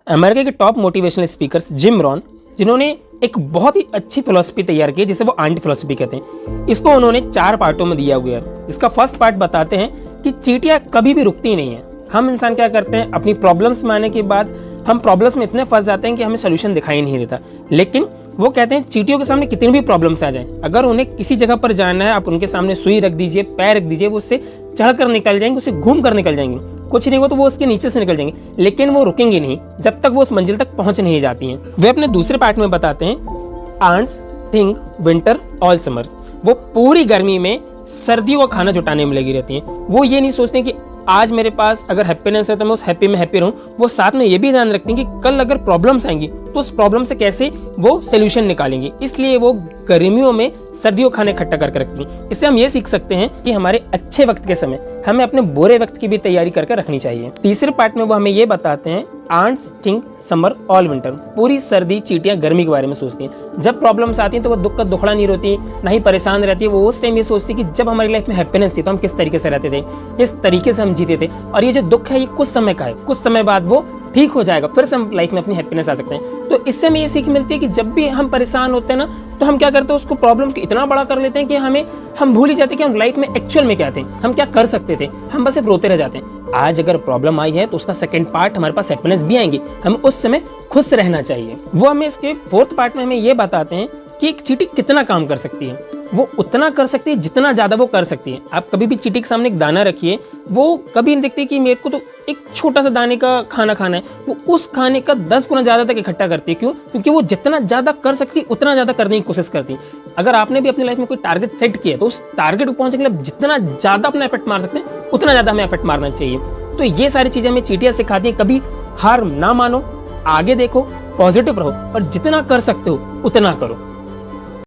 America के top motivational speakers Jim Rohn, जिन्होंने एक बहुत ही अच्छी फिलॉसफी तैयार की है जिसे वो आंटी फिलॉसफी कहते हैं। इसको उन्होंने 4 पार्टों में दिया हुआ है। इसका फर्स्ट पार्ट बताते हैं कि चींटियां कभी भी रुकती नहीं है। हम इंसान क्या करते हैं, अपनी प्रॉब्लम्स में आने के बाद हम प्रॉब्लम्स में इतने फंस जाते हैं कि हमें सोल्यूशन दिखाई नहीं देता। लेकिन वो कहते हैं चींटियों के सामने कितनी भी प्रॉब्लम्स आ जाएं, अगर उन्हें किसी जगह पर जाना है, आप उनके सामने सुई रख दीजिए, पैर रख दीजिए, वो उससे चढ़ कर निकल जाएंगे, उससे घूम कर निकल जाएंगे। कुछ नहीं हो तो वो उसके नीचे से निकल जाएंगे, लेकिन वो रुकेंगे नहीं जब तक वो उस मंजिल तक पहुंच नहीं जाती हैं। वे अपने दूसरे पार्ट में बताते हैं ants think winter all summer. वो पूरी गर्मी में सर्दियों का खाना जुटाने में लगी रहती हैं। वो ये नहीं सोचते कि आज मेरे पास अगर हैप्पीनेस है तो मैं उस हैप्पी में हैप्पी रहूं। वो साथ में ये भी ध्यान रखती हैं कि कल अगर प्रॉब्लम्स आएंगी तो उस प्रॉब्लम से कैसे वो सोल्यूशन निकालेंगे। इसलिए वो गर्मियों में सर्दियों खाने इकट्ठा करके रखती हैं। इससे हम ये सीख सकते हैं कि हमारे अच्छे वक्त के समय हमें अपने बुरे वक्त की भी तैयारी करके रखनी चाहिए। तीसरे पार्ट में वो हमें ये बताते हैं ants think summer all winter. पूरी सर्दी चींटियां गर्मी के बारे में सोचती हैं। जब प्रॉब्लम्स आती हैं तो वो दुख का दुखड़ा नहीं रोती, ना ही परेशान रहती है। वो उस टाइम ये सोचती है कि जब हमारी लाइफ में हैप्पीनेस थी तो हम किस तरीके से रहते थे, किस तरीके से हम जीते थे, और ये जो दुख है ये कुछ समय का है, कुछ समय बाद वो ठीक हो जाएगा, फिर से हम लाइफ में अपनी हैप्पीनेस आ सकते हैं। तो इससे हमें ये सीख मिलती है कि जब भी हम परेशान होते हैं ना, तो हम क्या करते हैं, उसको प्रॉब्लम्स को इतना बड़ा कर लेते हैं कि हम भूल ही जाते हैं कि हम लाइफ में एक्चुअल में क्या थे, हम क्या कर सकते थे। हम बस सिर्फ रोते रह जाते हैं। आज अगर प्रॉब्लम आई है तो उसका सेकंड पार्ट हमारे पास हैप्पीनेस भी आएंगी। हमें उस समय खुश रहना चाहिए। वो हमें इसके फोर्थ पार्ट में हमें ये बताते हैं कि एक चींटी कितना काम कर सकती है। वो उतना कर सकती है जितना ज्यादा वो कर सकती है। आप कभी भी चींटी के सामने एक दाना रखिए, वो कभी नहीं देखती कि मेरे को तो एक छोटा सा दाने का खाना खाना है। वो उस खाने का 10 गुना ज्यादा तक इकट्ठा करती है। क्यों? क्योंकि वो जितना ज्यादा कर सकती है उतना ज्यादा करने की कोशिश करती है। अगर आपने भी अपनी लाइफ में कोई टारगेट सेट किया तो उस टारगेट को पहुंचने के लिए जितना ज्यादा अपना एफर्ट मार सकते हैं उतना ज्यादा हमें एफर्ट मारना चाहिए। तो ये सारी चीजें हमें चींटियां सिखाती हैं। कभी हार ना मानो, आगे देखो, पॉजिटिव रहो और जितना कर सकते हो उतना करो।